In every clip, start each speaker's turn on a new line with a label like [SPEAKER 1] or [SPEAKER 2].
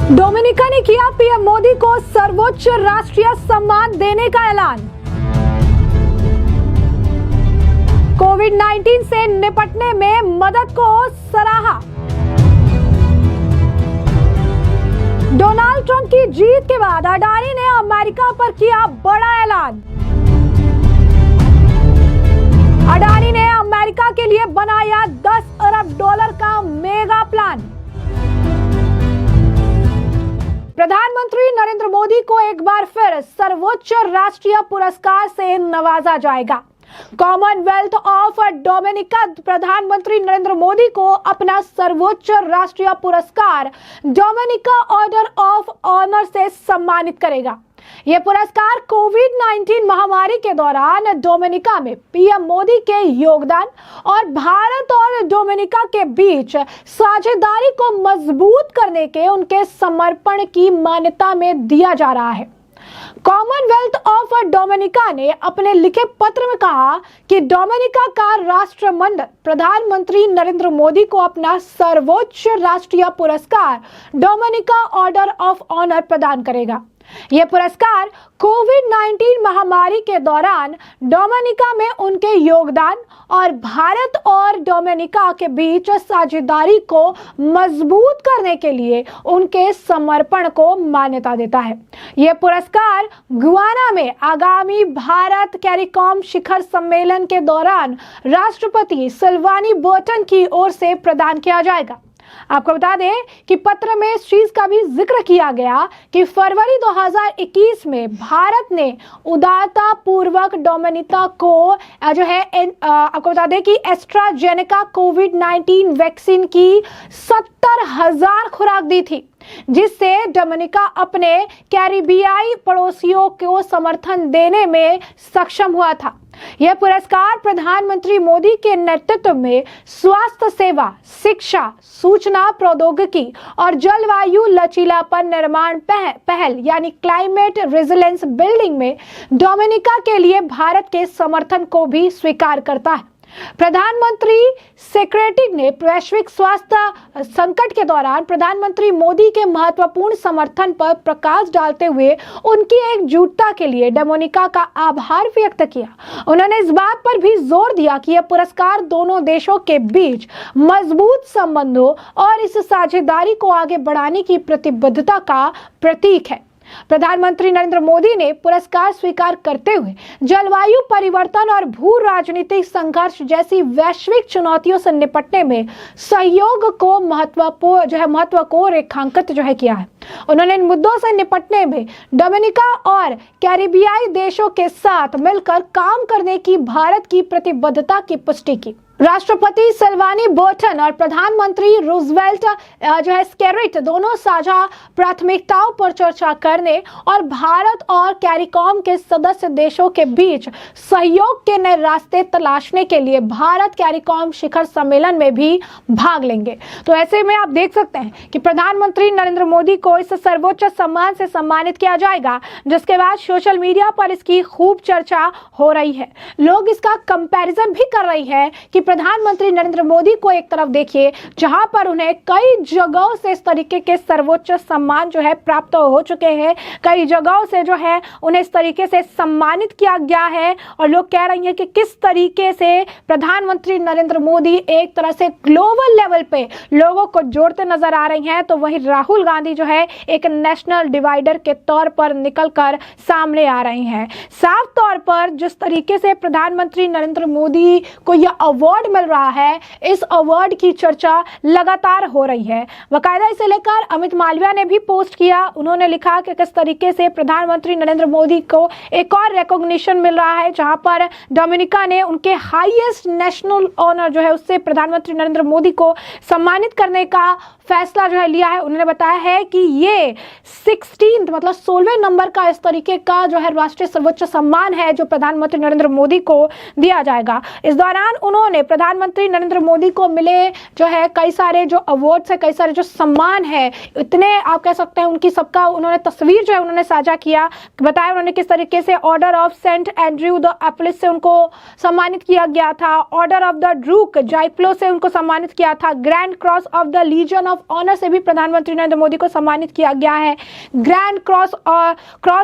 [SPEAKER 1] Dominica ने किया PM Modi को सर्वोच्च राष्ट्रीय सम्मान देने का ऐलान। कोविड-19 से निपटने में मदद को सराहा। डोनाल्ड ट्रंप की जीत के बाद अडानी ने अमेरिका पर किया बड़ा ऐलान। अडानी ने अमेरिका के लिए बनाया $10 अरब का मेगा प्लान। प्रधानमंत्री नरेंद्र मोदी को एक बार फिर सर्वोच्च राष्ट्रीय पुरस्कार से नवाजा जाएगा। कॉमनवेल्थ ऑफ डोमिनिका प्रधानमंत्री नरेंद्र मोदी को अपना सर्वोच्च राष्ट्रीय पुरस्कार डोमिनिका ऑर्डर ऑफ ऑनर से सम्मानित करेगा। यह पुरस्कार कोविड-19 महामारी के दौरान डोमिनिका में पीएम मोदी के योगदान और भारत और डोमिनिका के बीच साझेदारी को मजबूत करने के उनके समर्पण की मान्यता में दिया जा रहा है। कॉमनवेल्थ ऑफ डोमिनिका ने अपने लिखे पत्र में कहा कि डोमिनिका का राष्ट्रमंडल प्रधानमंत्री नरेंद्र मोदी को अपना सर्वोच्च राष्ट्रीय पुरस्कार डोमिनिका ऑर्डर ऑफ ऑनर प्रदान करेगा। यह पुरस्कार कोविड-19 महामारी के दौरान डोमिनिका में उनके योगदान और भारत और डोमिनिका के बीच साझेदारी को मजबूत करने के लिए उनके समर्पण को मान्यता देता है। यह पुरस्कार गुयाना में आगामी भारत कैरिकॉम शिखर सम्मेलन के दौरान राष्ट्रपति सिल्वानी बोर्टन की ओर से प्रदान किया जाएगा। आपको बता दें कि पत्र में इस चीज का भी जिक्र किया गया कि फरवरी 2021 में भारत ने उदारता पूर्वक डोमिनिका को आपको बता दें कि एस्ट्राजेनेका कोविड-19 वैक्सीन की 70,000 खुराक दी थी, जिससे डोमिनिका अपने कैरिबियाई पड़ोसियों को समर्थन देने में सक्षम हुआ था। यह पुरस्कार प्रधानमंत्री मोदी के नेतृत्व में स्वास्थ्य सेवा, शिक्षा, सूचना प्रौद्योगिकी और जलवायु लचीलापन निर्माण पहल यानी क्लाइमेट रेजिलेंस बिल्डिंग में डोमिनिका के लिए भारत के समर्थन को भी स्वीकार करता है। प्रधानमंत्री सेक्रेटरी ने वैश्विक स्वास्थ्य संकट के दौरान प्रधानमंत्री मोदी के महत्वपूर्ण समर्थन पर प्रकाश डालते हुए उनकी एकजुटता के लिए डोमिनिका का आभार व्यक्त किया। उन्होंने इस बात पर भी जोर दिया कि यह पुरस्कार दोनों देशों के बीच मजबूत संबंधों और इस साझेदारी को आगे बढ़ाने की प्रतिबद्धता का प्रतीक है। प्रधानमंत्री नरेंद्र मोदी ने पुरस्कार स्वीकार करते हुए जलवायु परिवर्तन और भू राजनीतिक संघर्ष जैसी वैश्विक चुनौतियों से निपटने में सहयोग को महत्व को रेखांकित किया है। उन्होंने इन मुद्दों से निपटने में डोमिनिका और कैरिबियाई देशों के साथ मिलकर काम करने की भारत की प्रतिबद्धता की पुष्टि की। राष्ट्रपति सिल्वानी बोर्टन और प्रधानमंत्री रूजवेल्ट स्केरिट दोनों साझा प्राथमिकताओं पर चर्चा करने और भारत और कैरिकॉम के सदस्य देशों के बीच सहयोग के नए रास्ते तलाशने के लिए भारत कैरिकॉम शिखर सम्मेलन में भी भाग लेंगे। तो ऐसे में आप देख सकते हैं कि प्रधानमंत्री नरेंद्र मोदी को इस सर्वोच्च सम्मान से सम्मानित किया जाएगा, जिसके बाद सोशल मीडिया पर इसकी खूब चर्चा हो रही है। लोग इसका कंपैरिजन भी कर रही है कि प्रधानमंत्री नरेंद्र मोदी को एक तरफ देखिए जहां पर उन्हें कई जगहों से इस तरीके के सर्वोच्च सम्मान प्राप्त हो चुके हैं, कई जगहों से उन्हें इस तरीके से सम्मानित किया गया है, और लोग कह रहे हैं कि किस तरीके से प्रधानमंत्री नरेंद्र मोदी एक तरह से ग्लोबल लेवल पे लोगों को जोड़ते नजर आ रही हैं। तो वहीं राहुल गांधी एक नेशनल डिवाइडर के तौर पर निकलकर सामने आ रही हैं। साफ तौर पर जिस तरीके से प्रधानमंत्री नरेंद्र मोदी को यह अवार्ड मिल रहा है, इस अवार्ड की चर्चा लगातार हो रही है। बाकायदा इसे लेकर अमित मालविया ने भी पोस्ट किया। उन्होंने लिखा कि किस तरीके से प्रधानमंत्री नरेंद्र मोदी को एक और रिकॉग्निशन मिल रहा है, जहां पर डोमिनिका ने उनके हाईएस्ट नेशनल ऑनर उससे प्रधानमंत्री नरेंद्र मोदी को सम्मानित करने का फैसला लिया है। उन्होंने बताया है कि ये 16वें नंबर का इस तरीके का राष्ट्रीय सर्वोच्च सम्मान है जो प्रधानमंत्री नरेंद्र मोदी को दिया जाएगा। इस दौरान उन्होंने प्रधानमंत्री नरेंद्र मोदी को मिले जो है कई सारे जो अवार्ड्स है, कई सारे जो सम्मान है, इतने आप कह सकते हैं उनकी सबका उन्होंने तस्वीर जो है उन्होंने साझा किया, बताया उन्होंने किस तरीके से order of saint Andrew the एपलिस से उनको सम्मानित किया गया था, ऑर्डर ऑफ द ड्रूक जाइप्लो से उनको सम्मानित किया था, grand cross of the legion of honour से भी प्रधानमंत्री नरेंद्र मोदी को सम्मानित किया गया है, Grand cross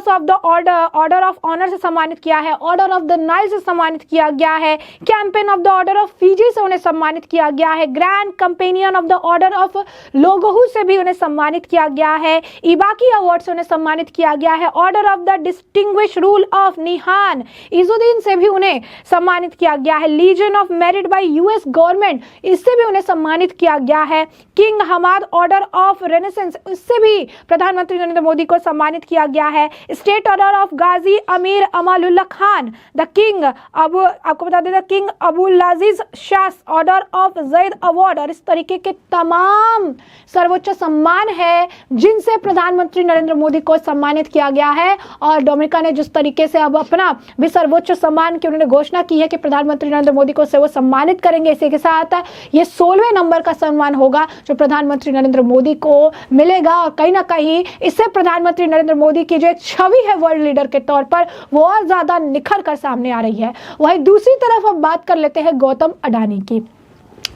[SPEAKER 1] of the Order of honour से सम्मानित किया है, ऑर्डर ऑफ द नाइल से सम्मानित किया गया है, campaign of the Order of Fiji से उन्हें सम्मानित किया गया है, grand companion of the Order of लोगोहू से भी उन्हें सम्मानित किया गया है, इबाकी अवार्ड से उन्हें सम्मानित किया गया है, order of the distinguished rule of निहान इजुद्दीन से भी उन्हें सम्मानित किया गया है, legion of merit by US government इससे भी उन्हें सम्मानित किया गया है, king Hamad order of renaissance इससे भी प्रधानमंत्री नरेंद्र मोदी को सम्मानित किया गया है, स्टेट ऑर्डर ऑफ गाजी अमीर अमालुल्लाह खान द किंग आपको बता दें king Abul Aziz Shah order of Zaid award, और इस तरीके के तमाम सर्वोच्च सम्मान है जिनसे प्रधानमंत्री नरेंद्र मोदी को सम्मानित किया गया है। और डोमिनिका ने जिस तरीके से अब अपना भी सर्वोच्च सम्मान की उन्होंने घोषणा की है कि प्रधानमंत्री नरेंद्र मोदी को से वो सम्मानित करेंगे, इसी के साथ ये 16वें नंबर का सम्मान होगा जो प्रधानमंत्री नरेंद्र मोदी को मिलेगा, और कहीं ना कहीं इससे प्रधानमंत्री नरेंद्र मोदी की जो एक छवि है वर्ल्ड लीडर के तौर पर वो और ज्यादा निखर कर सामने आ रही है। वहीं दूसरी तरफ हम बात कर लेते हैं गौतम अडानी की।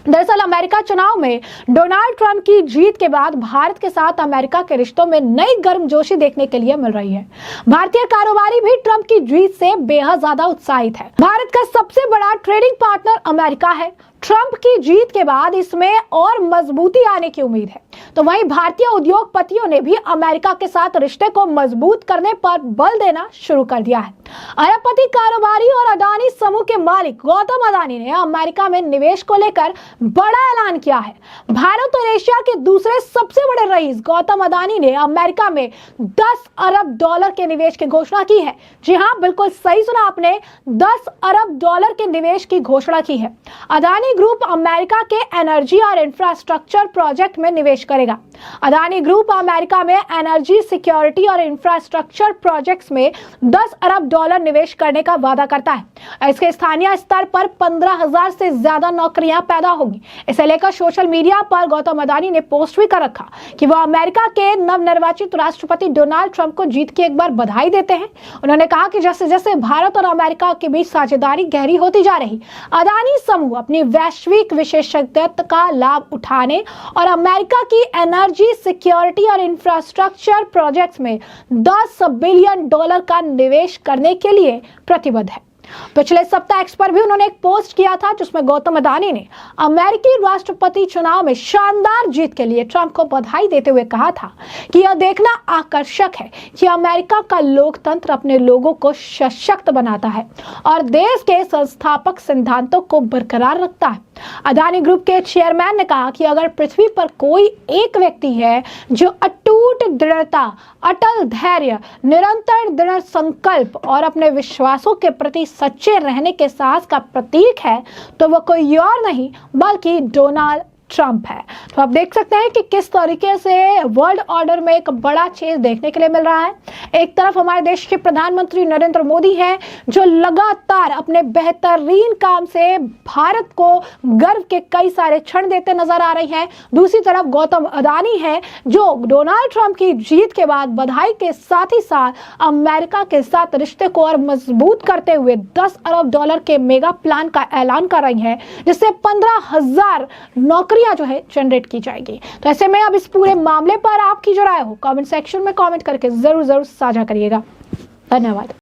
[SPEAKER 1] दरअसल अमेरिका चुनाव में डोनाल्ड ट्रंप की जीत के बाद भारत के साथ अमेरिका के रिश्तों में नई गर्मजोशी देखने के लिए मिल रही है। भारतीय कारोबारी भी ट्रंप की जीत से बेहद ज्यादा उत्साहित है। भारत का सबसे बड़ा ट्रेडिंग पार्टनर अमेरिका है। ट्रंप की जीत के बाद इसमें और मजबूती आने की उम्मीद है। तो वहीं भारतीय उद्योगपतियों ने भी अमेरिका के साथ रिश्ते को मजबूत करने पर बल देना शुरू कर दिया है। अरबपति कारोबारी और अडानी समूह के मालिक गौतम अडानी ने अमेरिका में निवेश को लेकर बड़ा ऐलान किया है। भारत और एशिया के दूसरे सबसे बड़े रईस गौतम अडानी ने अमेरिका में 10 अरब डॉलर के निवेश की घोषणा की है। जी हाँ, बिल्कुल सही सुना आपने, 10 अरब डॉलर के निवेश की घोषणा की है। अडानी ग्रुप अमेरिका के एनर्जी और इंफ्रास्ट्रक्चर प्रोजेक्ट में निवेश करेगा। अडानी ग्रुप अमेरिका में एनर्जी, सिक्योरिटी और इंफ्रास्ट्रक्चर प्रोजेक्ट्स में 10 अरब डॉलर निवेश करने का वादा करता है। इसके स्थानीय स्तर पर 15,000 से ज्यादा नौकरियां पैदा होंगी। इसे लेकर सोशल मीडिया पर गौतम अडानी ने पोस्ट भी कर रखा कि वह अमेरिका के नवनिर्वाचित राष्ट्रपति डोनाल्ड ट्रंप को जीत की एक बार बधाई देते हैं। उन्होंने कहा कि जैसे जैसे भारत और अमेरिका के बीच साझेदारी गहरी होती जा रही, अडानी समूह अपनी वैश्विक विशेषज्ञता का लाभ उठाने और अमेरिका की एनर्जी, सिक्योरिटी और इंफ्रास्ट्रक्चर प्रोजेक्ट्स में 10 बिलियन डॉलर का निवेश करने के लिए प्रतिबद्ध है। पिछले सप्ताह एक्स पर भी उन्होंने एक पोस्ट किया था जिसमें गौतम अडानी ने अमेरिकी राष्ट्रपति चुनाव में शानदार जीत के लिए ट्रंप को बधाई देते हुए कहा था कि यह देखना आकर्षक है कि अमेरिका का लोकतंत्र अपने लोगों को सशक्त बनाता है और देश के संस्थापक सिद्धांतों को बरकरार रखता है। अडानी ग्रुप के चेयरमैन ने कहा कि अगर पृथ्वी पर कोई एक व्यक्ति है जो अटूट दृढ़ता, अटल धैर्य, निरंतर दृढ़ संकल्प और अपने विश्वासों के प्रति सच्चे रहने के साहस का प्रतीक है, तो वह कोई और नहीं बल्कि डोनाल्ड ट्रंप है। तो आप देख सकते हैं कि किस तरीके से वर्ल्ड ऑर्डर में एक बड़ा चेंज देखने के लिए मिल रहा है। एक तरफ हमारे देश के प्रधानमंत्री नरेंद्र मोदी हैं जो लगातार अपने बेहतरीन काम से भारत को गर्व के कई सारे क्षण देते नजर आ रही हैं। दूसरी तरफ गौतम अडानी है जो डोनाल्ड ट्रंप की जीत के बाद बधाई के साथ ही साथ अमेरिका के साथ रिश्ते को और मजबूत करते हुए 10 अरब डॉलर के मेगा प्लान का ऐलान कर रही है, जिससे 15,000 नौकरियां जो है जनरेट की जाएगी। तो ऐसे में अब इस पूरे मामले पर आपकी जो राय हो कमेंट सेक्शन में कमेंट करके जरूर साझा करिएगा। धन्यवाद।